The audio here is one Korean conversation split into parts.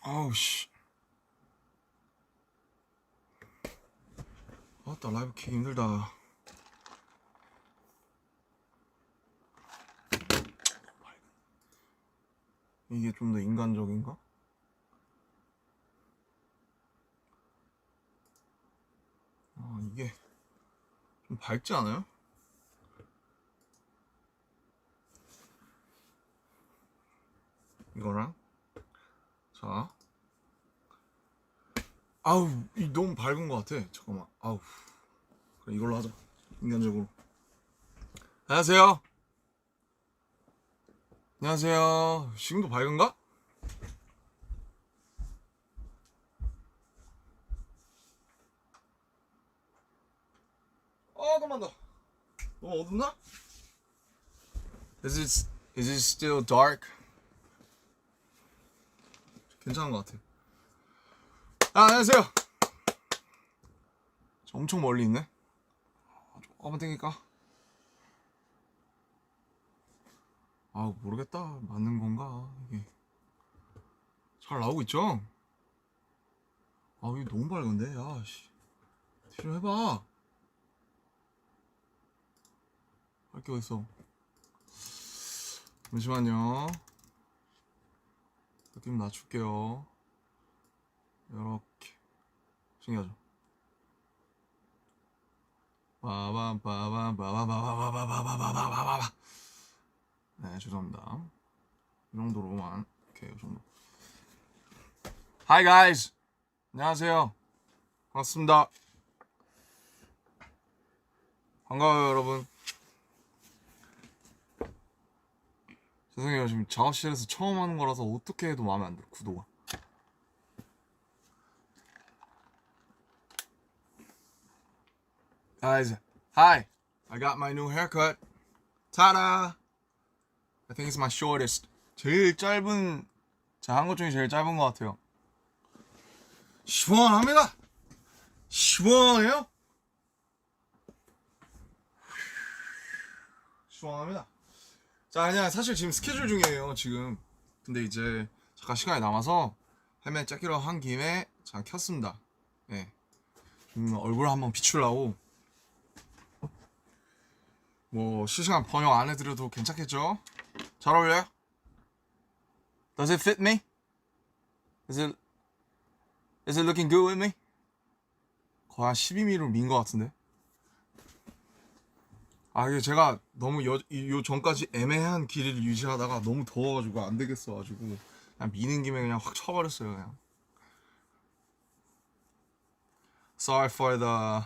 아우 씨. 아따 라이브 키기 힘들다. 이게 좀 더 인간적인가? 이게 좀 밝지 않아요? 이거랑 자 아우 이 너무 밝은 것 같아. 잠깐만. 아우 그래 이걸로 하자. 인간적으로. 안녕하세요. 안녕하세요. 지금도 밝은가? 너무 많다. 너무 어둡나? Is it still dark? 괜찮은 것 같아. 안녕하세요. 엄청 멀리 있네. 조금만 땡길까? 모르겠다. 맞는 건가? 이게 잘 나오고 있죠? 이거 너무 밝은데? 야씨. 좀 해봐. 할 게 어딨어. 잠시만요. 느낌 낮출게요. 이렇게 신기하죠? 빠밤빠밤빠밤빠밤빠밤빠밤빠밤. 네, 죄송합니다. 이 정도로만. 오케이, 이 정도. Hi guys. 안녕하세요. 반갑습니다. 반가워요, 여러분. 죄송해요. 지금 작업실에서 처음 하는 거라서 어떻게 해도 마음에 안 들어, 구도가. Guys, hi. I got my new haircut. Ta-da! I think it's my shortest. 제일 짧은, 제가 한 것 중에 제일 짧은 것 같아요. 시원합니다. 시원해요. 시원합니다. 자, 그냥 사실 지금 스케줄 중이에요, 지금. 근데 이제 잠깐 시간이 남아서 헬멧 짝기로 한 김에 잠깐 켰습니다. 예. 좀 얼굴 한번 비추려고. 뭐 실시간 번역 안 해드려도 괜찮겠죠? 잘 어울려요? Does it fit me? Is it looking good with me? 거의 한 12mm로 민 것 같은데. 이게 제가 너무 요 전까지 애매한 길이를 유지하다가 너무 더워가지고 안 되겠어가지고 그냥 미는 김에 그냥 확 쳐버렸어요, 그냥. Sorry for the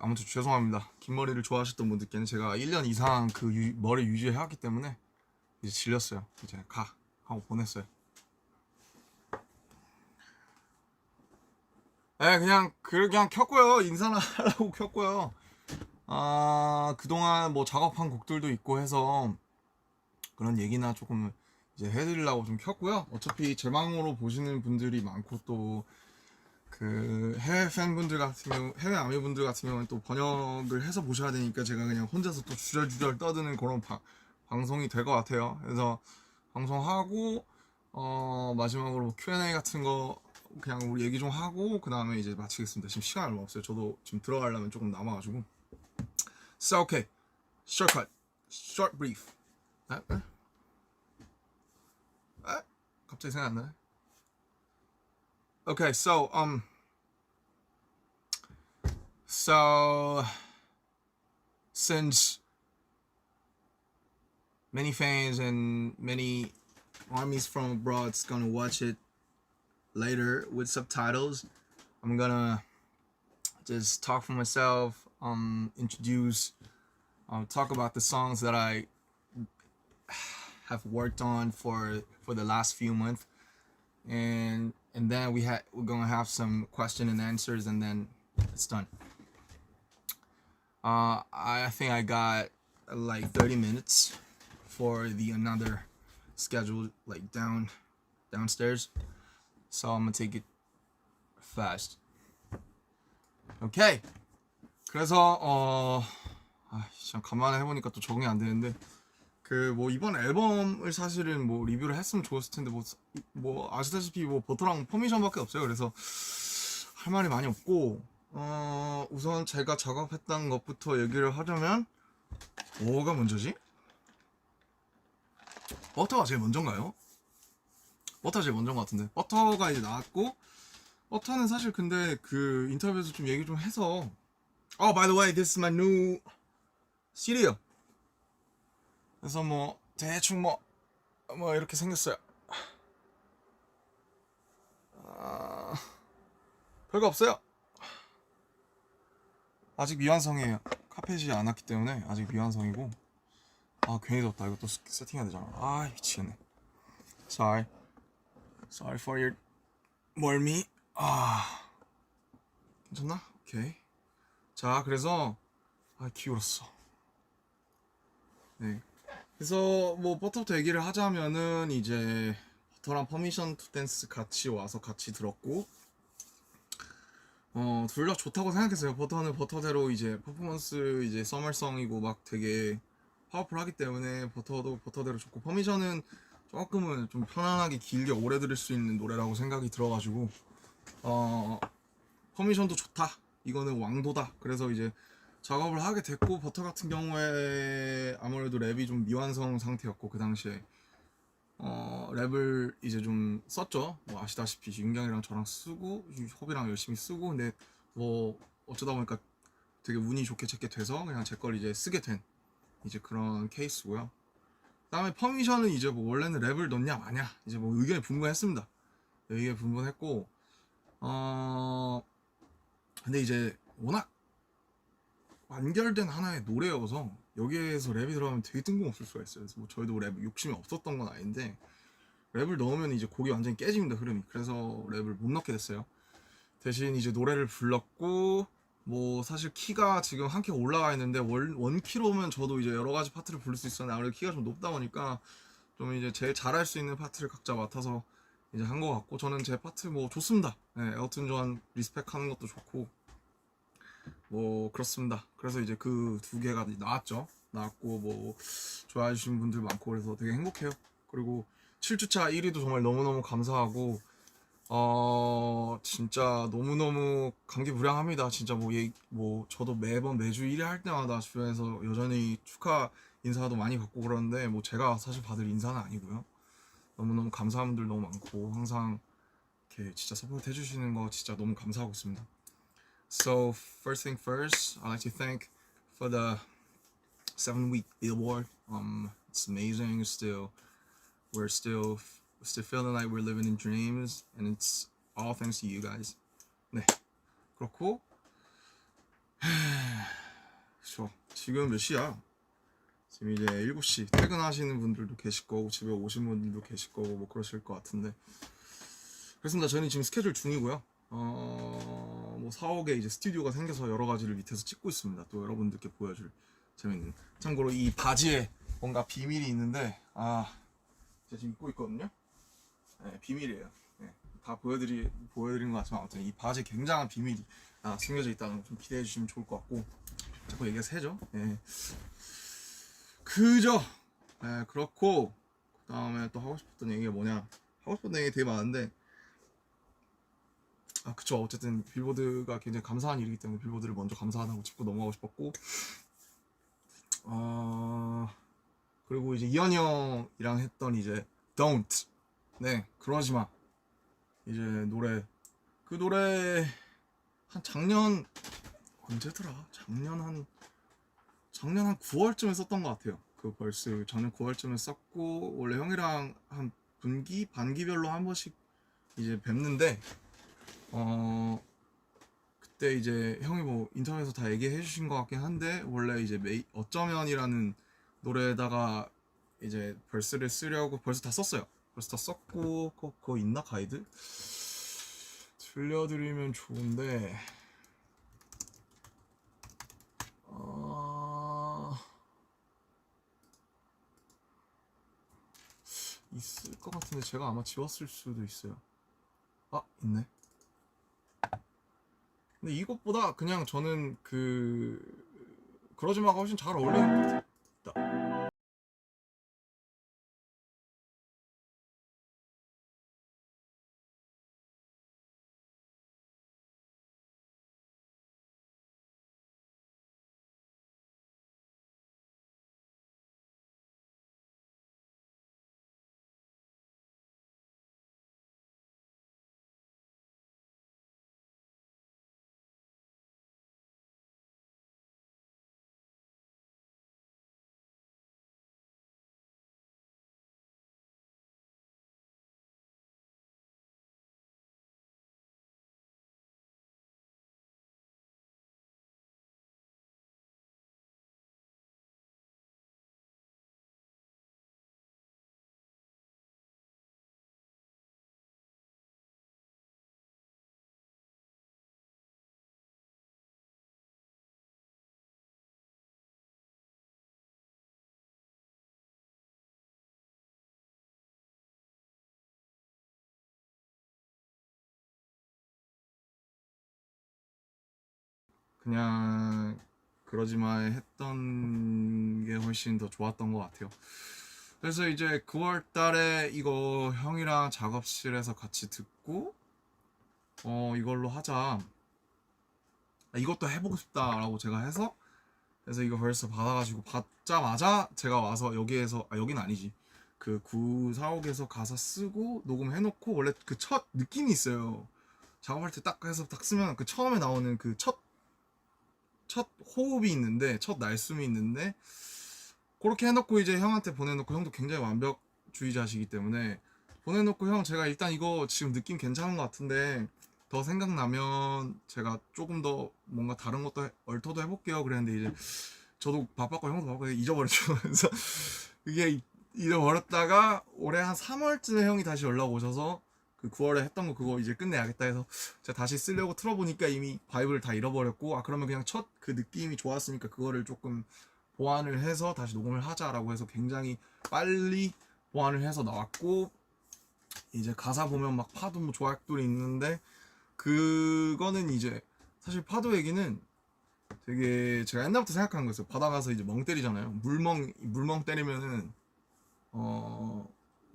아무튼 죄송합니다. 긴 머리를 좋아하셨던 분들께는 제가 1년 이상 그 머리 유지해왔기 때문에 이제 질렸어요. 이제 가 하고 보냈어요. 네, 그냥 켰고요. 인사나 하려고 켰고요. 그동안 뭐 작업한 곡들도 있고 해서 그런 얘기나 조금 이제 해드리려고 좀 켰고요. 어차피 제 방으로 보시는 분들이 많고 또 그 해외 팬분들 같은 경우, 해외 아미분들 같은 경우는 또 번역을 해서 보셔야 되니까 제가 그냥 혼자서 또 주절주절 떠드는 그런 방송이 될 것 같아요. 그래서 방송하고 마지막으로 뭐 Q&A 같은 거 그냥 우리 얘기 좀 하고 그 다음에 이제 마치겠습니다. 지금 시간이 얼마 없어요. 저도 지금 들어가려면 조금 남아가지고. So okay, shortcut, short brief. 갑자기 생각 안 나네. Okay, so since many fans and many armies from abroad is gonna watch it later with subtitles, I'm gonna just talk for myself, introduce, talk about the songs that I have worked on for the last few months, and then we're gonna have some question and answers, and then it's done. I think I got like 30 minutes for the another schedule, like downstairs, so I'm gonna take it fast. Okay. 그래서 참 간만에 해보니까 또 적응이 안 되는데 그 뭐 이번 앨범을 사실은 뭐 리뷰를 했으면 좋았을 텐데 뭐 아시다시피 뭐 버터랑 퍼미션밖에 없어요. 그래서 할 말이 많이 없고 우선 제가 작업했던 것부터 얘기를 하자면 뭐가 먼저지? 버터가 제일 먼저인가요? 버터가 제일 먼저인 것 같은데 버터가 이제 나왔고 버터는 사실 근데 그 인터뷰에서 좀 얘기 좀 해서 by the way this is my new cereal 그래서 뭐 대충 뭐 이렇게 생겼어요. 별거 없어요. 아직 미완성이에요. 카펫이 안 왔기 때문에 아직 미완성이고 괜히 뒀다. 이거 또 세팅해야 되잖아. 미치겠네. Sorry for your 멀미. 괜찮나? 오케이. 자, 그래서 기울었어. 네. 그래서 뭐 버터부터 얘기를 하자면은 이제 버터랑 퍼미션 투 댄스 같이 와서 같이 들었고 둘 다 좋다고 생각했어요. 버터는 버터대로 이제 퍼포먼스 이제 서멀성이고 막 되게 파워풀하기 때문에 버터도 버터대로 좋고 퍼미션은 조금은 좀 편안하게 길게 오래 들을 수 있는 노래라고 생각이 들어가지고 퍼미션도 좋다. 이거는 왕도다. 그래서 이제 작업을 하게 됐고 버터 같은 경우에 아무래도 랩이 좀 미완성 상태였고 그 당시에 랩을 이제 좀 썼죠. 뭐 아시다시피 윤경이랑 저랑 쓰고 허비랑 열심히 쓰고 근데 뭐 어쩌다 보니까 되게 운이 좋게 제게 돼서 그냥 제 걸 이제 쓰게 된 이제 그런 케이스고요. 그다음에 퍼미션은 이제 뭐 원래는 랩을 넣냐 마냐 이제 뭐 의견이 분분했습니다. 의견이 분분했고 근데 이제 워낙 완결된 하나의 노래여서 여기에서 랩이 들어가면 되게 뜬금없을 수가 있어요. 그래서 뭐 저희도 랩 욕심이 없었던 건 아닌데 랩을 넣으면 이제 곡이 완전히 깨집니다, 흐름이. 그래서 랩을 못 넣게 됐어요. 대신 이제 노래를 불렀고 뭐 사실 키가 지금 한 키가 올라가 있는데 원 키로면 저도 이제 여러 가지 파트를 부를 수 있었는데 아무래도 키가 좀 높다 보니까 좀 이제 제일 잘할 수 있는 파트를 각자 맡아서 이제 한 것 같고 저는 제 파트 뭐 좋습니다. 네, 엘튼 존 리스펙 하는 것도 좋고 뭐 그렇습니다. 그래서 이제 그 두 개가 나왔고 뭐 좋아해 주신 분들 많고 그래서 되게 행복해요. 그리고 7주차 1위도 정말 너무너무 감사하고 진짜 너무너무 감개무량합니다. 진짜 뭐 저도 매주 1위 할 때마다 주변에서 여전히 축하 인사도 많이 받고 그러는데 뭐 제가 사실 받을 인사는 아니고요. 너무너무 감사한 분들 너무 많고 항상 이렇게 진짜 서포트 해주시는 거 진짜 너무 감사하고 있습니다. So first thing first, I'd like to thank for the 7-week Billboard. It's amazing. We're still feeling like we're living in dreams, and it's all thanks to you guys. 네, 그렇고 지금 몇 시야? 지금 이제 7시 퇴근하시는 분들도 계실 거고 집에 오신 분들도 계실 거고 뭐 그러실 것 같은데 그렇습니다. 저희는 지금 스케줄 중이고요. 뭐 사옥에 이제 스튜디오가 생겨서 여러 가지를 밑에서 찍고 있습니다. 또 여러분들께 보여줄 재밌는. 참고로 이 바지에 뭔가 비밀이 있는데 제가 지금 입고 있거든요. 네, 비밀이에요. 네, 다 보여드린 것 같지만 아무튼 이 바지에 굉장한 비밀이 숨겨져 있다는 거 좀 기대해 주시면 좋을 것 같고 자꾸 얘기가 새죠. 네. 그죠. 네, 그렇고 그 다음에 또 하고 싶었던 얘기가 뭐냐. 하고 싶었던 얘기 되게 많은데 그쵸. 어쨌든 빌보드가 굉장히 감사한 일이기 때문에 빌보드를 먼저 감사하다고 짚고 넘어가고 싶었고 그리고 이제 이현이 형이랑 했던 이제 Don't 네 그러지마 이제 그 노래 한 작년 언제더라? 작년 한 9월쯤에 썼던 것 같아요. 그 벌스 작년 9월쯤에 썼고 원래 형이랑 한 반기별로 한 번씩 이제 뵙는데 그때 이제 형이 뭐 인터넷에서 다 얘기해 주신 것 같긴 한데 원래 이제 어쩌면이라는 노래에다가 이제 벌스를 쓰려고 벌스 다 썼어요. 벌스 다 썼고 그거 있나 가이드? 들려드리면 좋은데 있을 것 같은데 제가 아마 지웠을 수도 있어요. 있네. 근데 이것보다 그냥 저는 그러지마가 훨씬 잘 어울리는 것 같아요. 그냥 그러지만 했던 게 훨씬 더 좋았던 것 같아요. 그래서 이제 9월 달에 이거 형이랑 작업실에서 같이 듣고 이걸로 하자. 이것도 해보고 싶다라고 제가 해서 그래서 이거 벌써 받아가지고 받자마자 제가 와서 여기에서 여기는 아니지 그 945에서 가사 쓰고 녹음해놓고 원래 그 첫 느낌이 있어요. 작업할 때 딱 해서 딱 쓰면 그 처음에 나오는 그 첫 호흡이 있는데 첫 날숨이 있는데 그렇게 해놓고 이제 형한테 보내놓고 형도 굉장히 완벽주의자시기 때문에 보내놓고 형 제가 일단 이거 지금 느낌 괜찮은 것 같은데 더 생각나면 제가 조금 더 뭔가 다른 것도 얼터도 해볼게요 그랬는데 이제 저도 바빴고 형도 바빴고 잊어버렸죠. 그래서 이게 잃어버렸다가 올해 한 3월쯤에 형이 다시 연락 오셔서 그 9월에 했던 거 그거 이제 끝내야겠다 해서 제가 다시 쓰려고 틀어보니까 이미 바이브를 다 잃어버렸고 그러면 그냥 첫 그 느낌이 좋았으니까 그거를 조금 보완을 해서 다시 녹음을 하자라고 해서 굉장히 빨리 보완을 해서 나왔고 이제 가사 보면 막 파도 뭐 조약돌이 있는데 그거는 이제 사실 파도 얘기는 되게 제가 옛날부터 생각하는 거였어요. 바다 가서 이제 멍 때리잖아요. 물멍 때리면은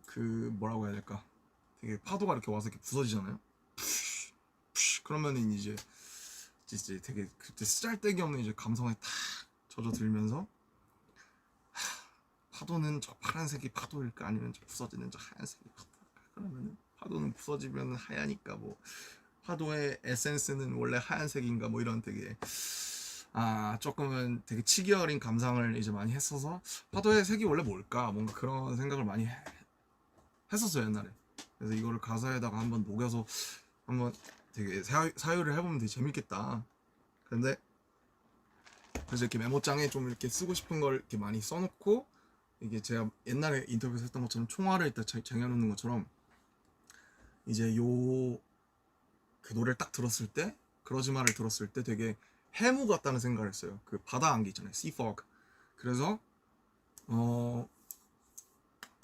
그 뭐라고 해야 될까? 되게 파도가 이렇게 와서 이렇게 부서지잖아요. 그러면은 이제 되게 그때 쓰잘데기 없는 이제 감성에 탁 젖어들면서 파도는 저 파란색이 파도일까 아니면 저 부서지는 저 하얀색이 파도일까? 그러면은 파도는 부서지면 하얘니까 뭐 파도의 에센스는 원래 하얀색인가 뭐 이런 되게 조금은 되게 치기 어린 감상을 이제 많이 했어서 파도의 색이 원래 뭘까 뭔가 그런 생각을 많이 했었어요 옛날에. 그래서 이거를 가사에다가 한번 녹여서 한번 되게 사유를 해보면 되게 재밌겠다. 근데 그래서 이렇게 메모장에 좀 이렇게 쓰고 싶은 걸 이렇게 많이 써놓고 이게 제가 옛날에 인터뷰에서 했던 것처럼 총알을 일단 쟁여놓는 것처럼 이제 그 노래를 딱 들었을 때 그러지 마를 들었을 때 되게 해무 같다는 생각을 했어요. 그 바다 안개 있잖아요. sea fog. 그래서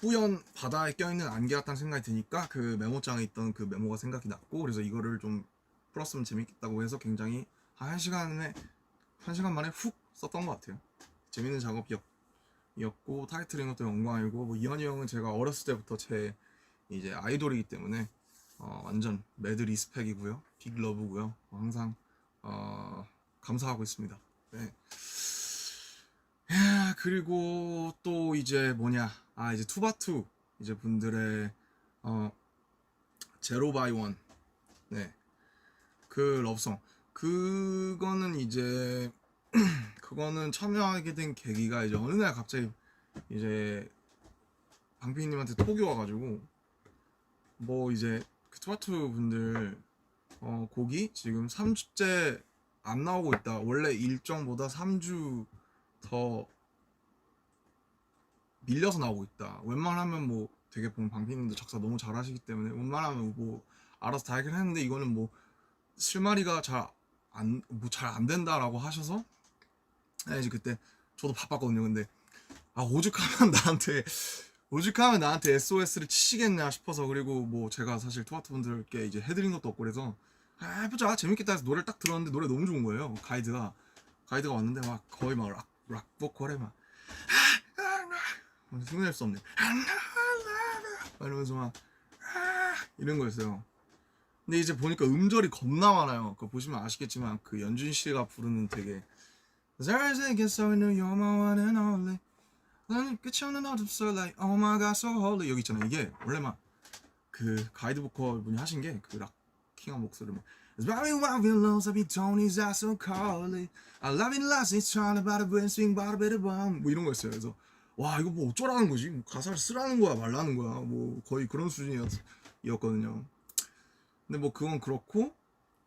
뿌연 바다에 껴있는 안개 같다는 생각이 드니까 그 메모장에 있던 그 메모가 생각이 났고 그래서 이거를 좀 풀었으면 재밌겠다고 해서 굉장히 한 1시간 만에 훅 썼던 것 같아요. 재밌는 작업이었고 타이틀인 것도 영광이고 뭐 이현이 형은 제가 어렸을 때부터 제 이제 아이돌이기 때문에 완전 매드 리스펙이고요. 빅 러브고요. 항상 감사하고 있습니다. 네. 그리고 또 이제 뭐냐 이제 투바투 이제 분들의 제로 바이 원 네 그 러브송 그거는 이제 그거는 참여하게 된 계기가 이제 어느 날 갑자기 이제 방피님한테 톡이 와가지고 뭐 이제 그 투바투 분들 곡이 지금 3주째 안 나오고 있다. 원래 일정보다 3주 더 밀려서 나오고 있다. 웬만하면 뭐 되게 보면 방피님도 작사 너무 잘하시기 때문에 웬만하면 뭐 알아서 다 해결했는데 이거는 뭐 실마리가 잘 안 된다라고 하셔서 이제 그때 저도 바빴거든요. 근데 오죽하면 나한테 SOS를 치시겠냐 싶어서 그리고 뭐 제가 사실 투바투 분들께 이제 해드린 것도 없고 그래서 해보자 재밌겠다 해서 노래를 딱 들었는데 노래 너무 좋은 거예요. 가이드가 왔는데 막 거의 막 락 보컬에 막 흉낼 수 없네 이러면서 막 이런 거였어요. 근데 이제 보니까 음절이 겁나 많아요. 그거 보시면 아시겠지만 그 연준 씨가 부르는 되게 You're my one and only 나는 끝이 없는 어둠속 like oh my god so holy 여기 있잖아요. 이게 원래 막 그 가이드 보컬 분이 하신 게 그 락킹한 목소리 막 It's very wild we lose I be Tony's eyes so coldly I love it last it's trying about a brain swing about a bit of bomb 뭐 이런 거였어요. 그래서 와 이거 뭐 어쩌라는 거지? 뭐 가사를 쓰라는 거야 말라는 거야 뭐 거의 그런 수준이었거든요. 근데 뭐 그건 그렇고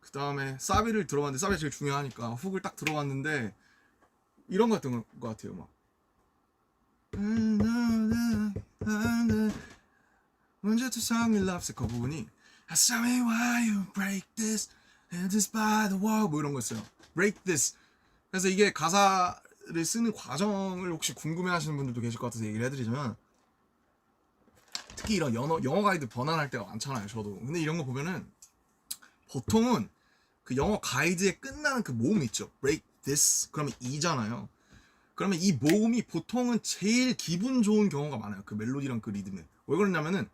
그 다음에 사비를 들어봤는데 사비가 제일 중요하니까 훅을 딱 들어봤는데 이런 거였던 것 같아요. 막 먼저 to song me loves 그 부분이 Tell me why you break this and this by the wall 뭐 이런 거였어요. break this. 그래서 이게 가사를 쓰는 과정을 혹시 궁금해하시는 분들도 계실 것 같아서 얘기를 해드리자면 특히 이런 영어 가이드 번안할 때가 많잖아요. 저도 근데 이런 거 보면은 보통은 그 영어 가이드에 끝나는 그 모음 있죠. break this 그러면 이잖아요. 그러면 이 모음이 보통은 제일 기분 좋은 경우가 많아요. 그 멜로디랑 그 리듬에. 왜 그러냐면은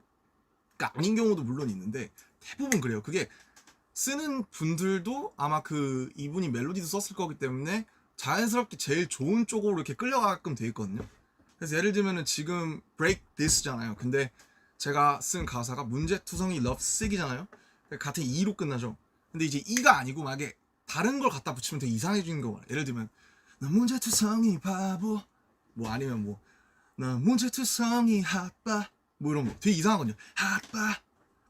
그러니까 아닌 경우도 물론 있는데 대부분 그래요. 그게 쓰는 분들도 아마 그 이분이 멜로디도 썼을 거기 때문에 자연스럽게 제일 좋은 쪽으로 이렇게 끌려가게끔 돼 있거든요. 그래서 예를 들면은 지금 break this잖아요. 근데 제가 쓴 가사가 문제투성이 love sick이잖아요. 같은 E로 끝나죠. 근데 이제 E가 아니고 만약에 다른 걸 갖다 붙이면 되게 이상해지는 거 봐요. 예를 들면 너 문제투성이 바보 뭐 아니면 뭐 너 문제투성이 핫바 뭐 이런 거 되게 이상하거든요. 핫바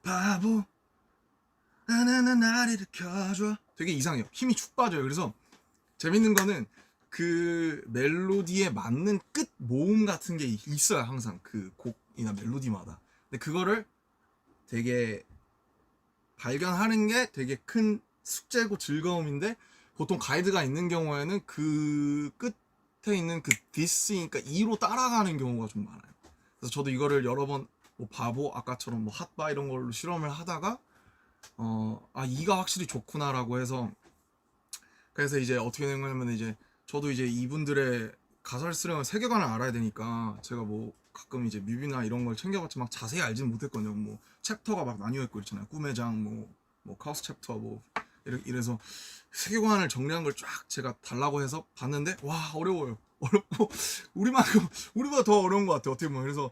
바보 나나나 나를 일으켜줘 되게 이상해요. 힘이 축 빠져요. 그래서 재밌는 거는 그 멜로디에 맞는 끝 모음 같은 게 있어요. 항상 그 곡이나 멜로디마다. 근데 그거를 되게 발견하는 게 되게 큰 숙제고 즐거움인데 보통 가이드가 있는 경우에는 그 끝에 있는 그 this니까 E로 따라가는 경우가 좀 많아요. 그래서 저도 이거를 여러 번 뭐 바보 아까처럼 뭐 핫바 이런 걸로 실험을 하다가 E가 확실히 좋구나라고 해서 그래서 이제 어떻게 된 거냐면 이제 저도 이제 이분들의 가사를 쓰려면 세계관을 알아야 되니까 제가 뭐 가끔 이제 뮤비나 이런 걸 챙겨봤지 막 자세히 알지는 못했거든요. 뭐 챕터가 막 나뉘어 있고 있잖아요. 꿈의 장, 뭐 카오스 챕터 뭐 이래서 세계관을 정리한 걸 쫙 제가 달라고 해서 봤는데 와 어려워요. 어렵고 우리보다 더 어려운 것 같아요. 어떻게 보면 그래서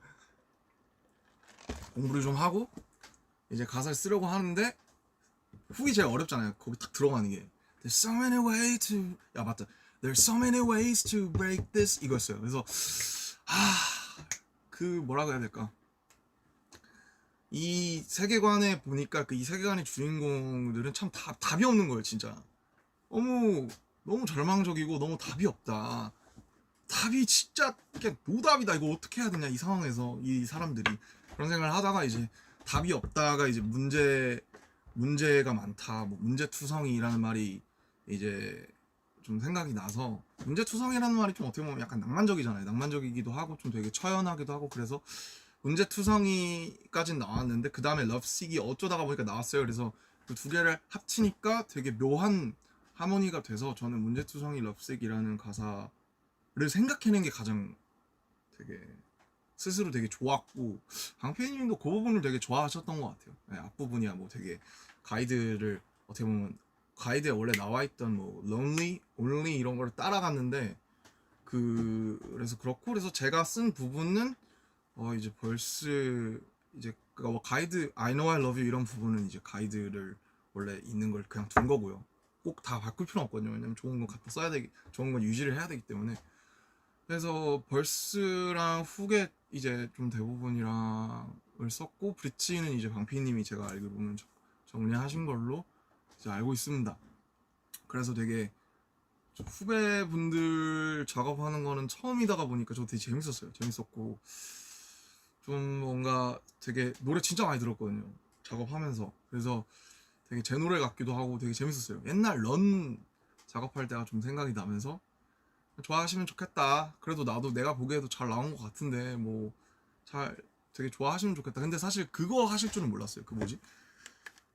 공부를 좀 하고 이제 가사를 쓰려고 하는데 훅이 제일 어렵잖아요. 거기 딱 들어가는 게 There's so many ways to 야 맞다 There's so many ways to break this 이거였어요. 그래서 그 뭐라고 해야 될까 이 세계관에 보니까 그 이 세계관의 주인공들은 참 답이 없는 거예요. 진짜 너무 절망적이고 너무 답이 없다. 답이 진짜 그냥 노답이다. 이거 어떻게 해야 되냐 이 상황에서 이 사람들이 그런 생각을 하다가 이제 답이 없다가 이제 문제가 많다. 뭐 문제투성이라는 말이 이제 좀 생각이 나서 문제투성이라는 말이 좀 어떻게 보면 약간 낭만적이잖아요. 낭만적이기도 하고 좀 되게 처연하기도 하고 그래서 문제투성이까진 나왔는데 그 다음에 러브식이 어쩌다가 보니까 나왔어요. 그래서 그 두 개를 합치니까 되게 묘한 하모니가 돼서 저는 문제투성이 러브식이라는 가사를 생각해낸 게 가장 되게 스스로 되게 좋았고 방패님도 그 부분을 되게 좋아하셨던 것 같아요. 네, 앞부분이야 뭐 되게 가이드를 어떻게 보면 가이드에 원래 나와있던 뭐 lonely, only 이런 거를 따라갔는데 그래서 그렇고 그래서 제가 쓴 부분은 이제 벌스 이제 뭐 가이드 I know I love you 이런 부분은 이제 가이드를 원래 있는 걸 그냥 둔 거고요. 꼭 다 바꿀 필요는 없거든요. 왜냐면 좋은 건 갖다 써야 되기 좋은 건 유지를 해야 되기 때문에 그래서 벌스랑 훅에 이제 좀 대부분이랑을 썼고 브릿지는 이제 방피님이 제가 알기로는 정리하신 걸로 이제 알고 있습니다. 그래서 되게 후배분들 작업하는 거는 처음이다가 보니까 저 되게 재밌었어요. 재밌었고 좀 뭔가 되게 노래 진짜 많이 들었거든요. 작업하면서 그래서 되게 제 노래 같기도 하고 되게 재밌었어요. 옛날 런 작업할 때가 좀 생각이 나면서 좋아하시면 좋겠다. 그래도 나도 내가 보기에도 잘 나온 것 같은데 뭐 잘 되게 좋아하시면 좋겠다. 근데 사실 그거 하실 줄은 몰랐어요. 그 뭐지?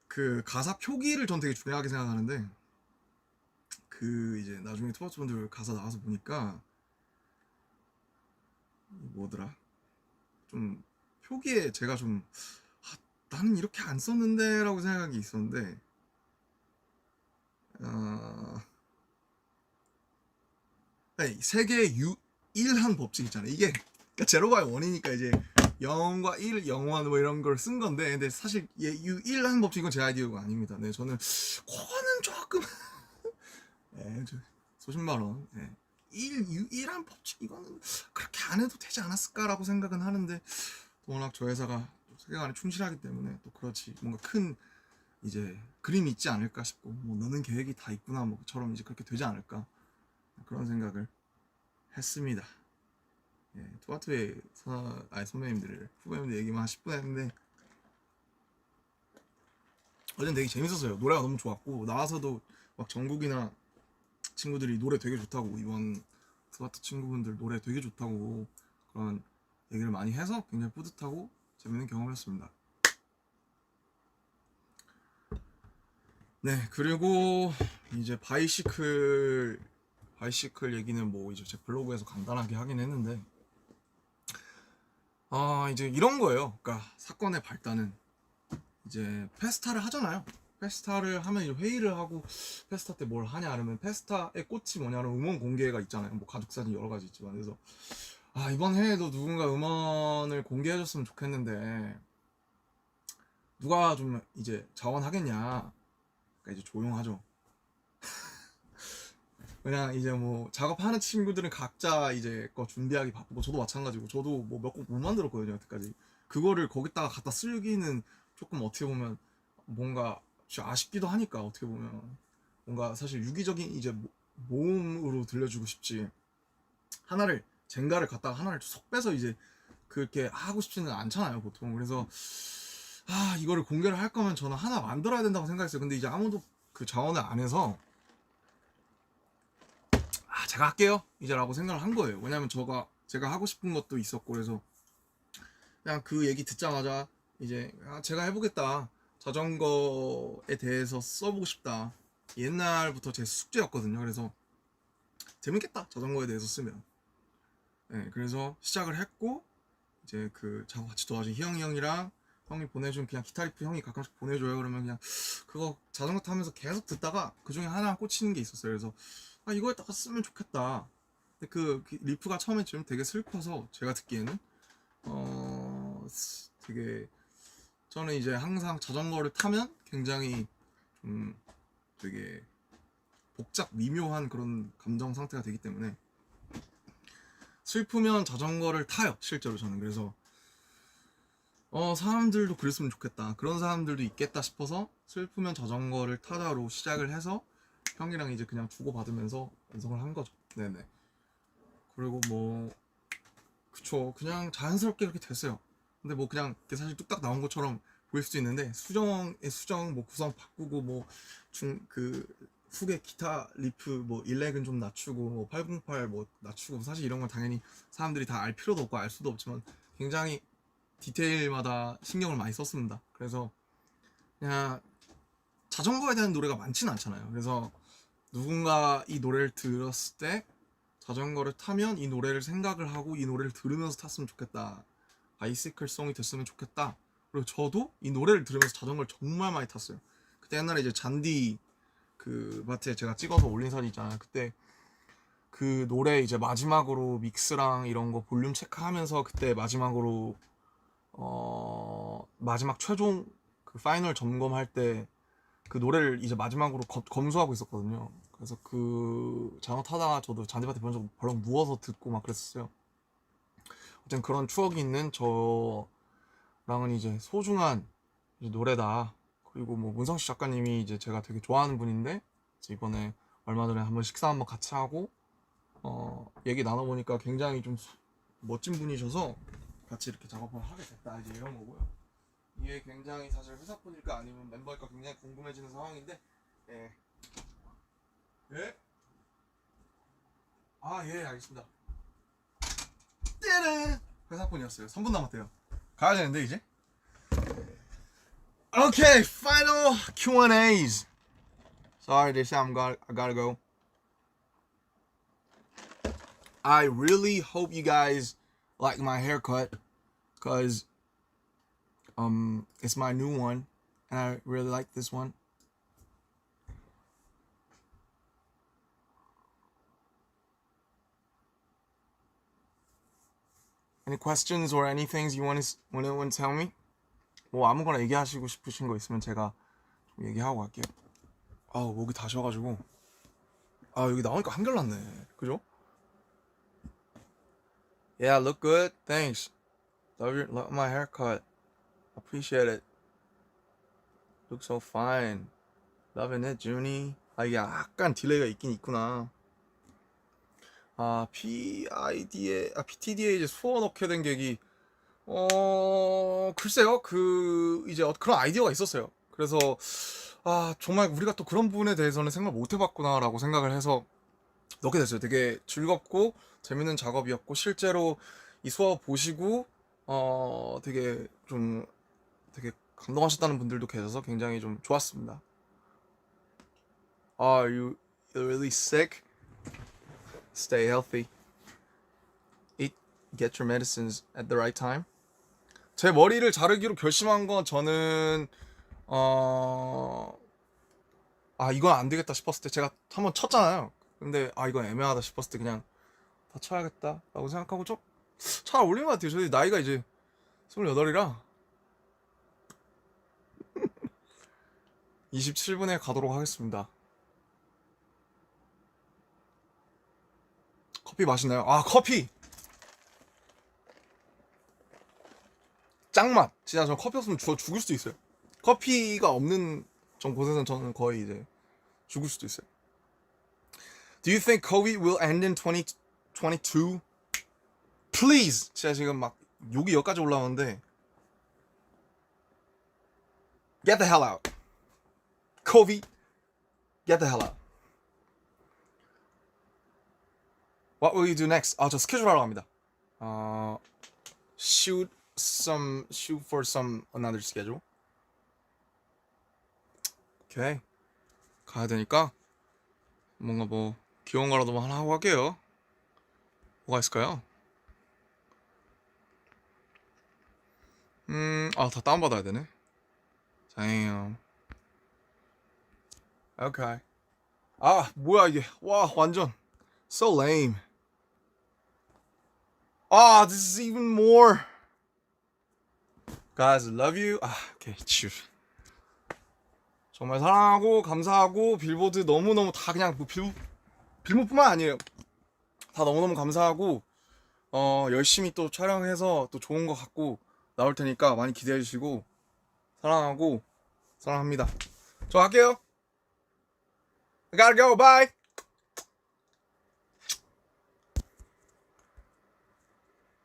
그 가사 표기를 전 되게 중요하게 생각하는데 그 이제 나중에 투바투 분들 가사 나와서 보니까 뭐더라? 좀 표기에 제가 좀 나는 이렇게 안 썼는데 라고 생각이 있었는데 세계의 유일한 법칙 있잖아요. 이게 그러니까 제로가 원이니까 이제 0과 1, 0원 뭐 이런 걸 쓴 건데 근데 사실 유일한 법칙은 제 아이디어가 아닙니다. 네, 저는 그거는 조금 네, 소신발언 네. 유일한 법칙 이거는 그렇게 안 해도 되지 않았을까라고 생각은 하는데 워낙 저 회사가 세계관에 충실하기 때문에 또 그렇지 뭔가 큰 이제 그림이 있지 않을까 싶고 뭐 너는 계획이 다 있구나 뭐처럼 이제 그렇게 되지 않을까 그런 생각을 했습니다. 예, 투바투의 선배님들 후배님들 얘기만 한 10분 했는데 어제는 되게 재밌었어요. 노래가 너무 좋았고 나와서도 막 정국이나 친구들이 노래 되게 좋다고 이번 투바투 친구분들 노래 되게 좋다고 그런 얘기를 많이 해서 굉장히 뿌듯하고 재밌는 경험이었습니다. 네, 그리고 이제 바이시클 얘기는 뭐 이제 제 블로그에서 간단하게 하긴 했는데, 이제 이런 거예요. 그러니까 사건의 발단은 이제 페스타를 하잖아요. 페스타를 하면 이제 회의를 하고, 페스타 때 뭘 하냐 그러면 페스타의 꽃이 뭐냐면 음원 공개가 있잖아요. 뭐 가족 사진 여러 가지 있지만. 그래서 이번 해에도 누군가 음원을 공개해줬으면 좋겠는데 누가 좀 이제 자원하겠냐. 그러니까 이제 조용하죠. 그냥 이제 뭐 작업하는 친구들은 각자 이제 거 준비하기 바쁘고, 저도 마찬가지고, 저도 뭐 몇 곡 못 만들었거든요 여태까지. 그거를 거기다가 갖다 쓰기는 조금 어떻게 보면 뭔가 아쉽기도 하니까, 어떻게 보면 뭔가 사실 유기적인 이제 모음으로 들려주고 싶지, 하나를 젠가를 갖다가 하나를 속 빼서 이제 그렇게 하고 싶지는 않잖아요 보통. 그래서 이거를 공개를 할 거면 저는 하나 만들어야 된다고 생각했어요. 근데 이제 아무도 그 자원을 안 해서 제가 할게요 이제라고 생각을 한 거예요. 왜냐면 제가 하고 싶은 것도 있었고, 그래서 그냥 그 얘기 듣자마자 이제 제가 해보겠다, 자전거에 대해서 써보고 싶다, 옛날부터 제 숙제였거든요. 그래서 재밌겠다 자전거에 대해서 쓰면. 네, 그래서 시작을 했고, 이제 그 저하고 같이 도와준 희영이 형이랑 형이 보내준 그냥 기타 리프 형이 가끔씩 보내줘요. 그러면 그냥 그거 자전거 타면서 계속 듣다가 그 중에 하나 꽂히는 게 있었어요. 그래서 이거에다가 쓰면 좋겠다. 근데 그 리프가 처음에 좀 되게 슬퍼서 제가 듣기에는 되게, 저는 이제 항상 자전거를 타면 굉장히 좀 되게 복잡 미묘한 그런 감정 상태가 되기 때문에 슬프면 자전거를 타요 실제로 저는. 그래서 사람들도 그랬으면 좋겠다, 그런 사람들도 있겠다 싶어서 슬프면 자전거를 타다로 시작을 해서 형이랑 이제 그냥 주고받으면서 연습을 한 거죠. 네네. 그리고 뭐 그쵸, 그냥 자연스럽게 그렇게 됐어요. 근데 뭐 그냥 사실 뚝딱 나온 것처럼 보일 수도 있는데, 수정 뭐 구성 바꾸고, 뭐 그 후계 기타 리프 뭐 일렉은 좀 낮추고, 뭐 808 뭐 낮추고, 사실 이런 건 당연히 사람들이 다 알 필요도 없고 알 수도 없지만 굉장히 디테일마다 신경을 많이 썼습니다. 그래서 그냥 자전거에 대한 노래가 많지는 않잖아요. 그래서 누군가 이 노래를 들었을 때 자전거를 타면 이 노래를 생각을 하고 이 노래를 들으면서 탔으면 좋겠다, 바이시클 송이 됐으면 좋겠다. 그리고 저도 이 노래를 들으면서 자전거를 정말 많이 탔어요. 그때 옛날에 이제 잔디 그 마트에 제가 찍어서 올린 사진 있잖아요. 그때 그 노래 이제 마지막으로 믹스랑 이런 거 볼륨 체크하면서 그때 마지막으로 마지막 최종 그 파이널 점검할 때 그 노래를 이제 마지막으로 검수하고 있었거든요. 그래서 그 자전거 타다가 저도 잔디밭에 벌렁 누워서 듣고 막 그랬었어요. 어쨌든 그런 추억이 있는 저랑은 이제 소중한 이제 노래다. 그리고 뭐 문성씨 작가님이 이제 제가 되게 좋아하는 분인데, 이번에 얼마 전에 한번 식사 한번 같이 하고 얘기 나눠보니까 굉장히 좀 멋진 분이셔서 같이 이렇게 작업을 하게 됐다, 이제 이런 거고요. 이게 굉장히 사실 회사분일까 아니면 멤버일까 굉장히 궁금해지는 상황인데, 예. 예? 예, 알겠습니다. 띠르! 회사분이었어요. 3분 남았대요. 가야 되는데 이제. Okay, final Q&As. Sorry, they say I gotta go. I really hope you guys like my haircut, cause it's my new one, and I really like this one. Any questions or anything you want to tell me? 뭐 아무거나 얘기하시고 싶으신 거 있으면 제가 좀 얘기하고 갈게요. 목이 다 쉬어가지고. 여기 나오니까 한결났네. 그죠? Yeah, look good. Thanks. Love my haircut. Appreciate it. Look so fine. Loving it, Junie. 이게 약간 딜레이가 있긴 있구나. PTD에 이제 수어 넣게 된 계기. 글쎄요. 이제 그런 아이디어가 있었어요. 그래서 정말 우리가 또 그런 부분에 대해서는 생각 못 해봤구나라고 생각을 해서 넣게 됐어요. 되게 즐겁고 재밌는 작업이었고, 실제로 이 수업 보시고 되게 감동하셨다는 분들도 계셔서 굉장히 좀 좋았습니다. Are you really sick? Stay healthy. Get your medicines at the right time. 제 머리를 자르기로 결심한 건 저는 이건 안 되겠다 싶었을 때 제가 한번 쳤잖아요. 근데 이건 애매하다 싶었을 때 그냥 다 쳐야겠다라고 생각하고 좀 잘 어울리는 것 같아요. 저희 나이가 이제 28이라 27분에 가도록 하겠습니다. 커피 맛있나요? 커피! 짱맛! 진짜 저 커피 없으면 죽을 수도 있어요. 커피가 없는 곳에서는 저는 거의 이제 죽을 수도 있어요. Do you think COVID will end in 2022? Please! 진짜 지금 막 욕이 여기까지 올라오는데 Get the hell out. COVID, get the hell out. What will you do next? 저 스케줄 하러 갑니다. Shoot for some another schedule. 오케이. 가야 되니까 뭔가 뭐 귀여운 거라도 하나 하고 갈게요. 뭐가 있을까요? 다 다운받아야 되네. Damn. Okay. 뭐야 이게. 와, 완전 so lame. This is even more. Guys, I love you. Okay, 치우. 정말 사랑하고 감사하고 빌보드 너무너무 다 그냥 뭐 빌보드뿐만 아니에요. 다 너무너무 감사하고 열심히 또 촬영해서 또 좋은 거 갖고 나올 테니까 많이 기대해 주시고 사랑하고 사랑합니다. 저 갈게요. I gotta go. Bye.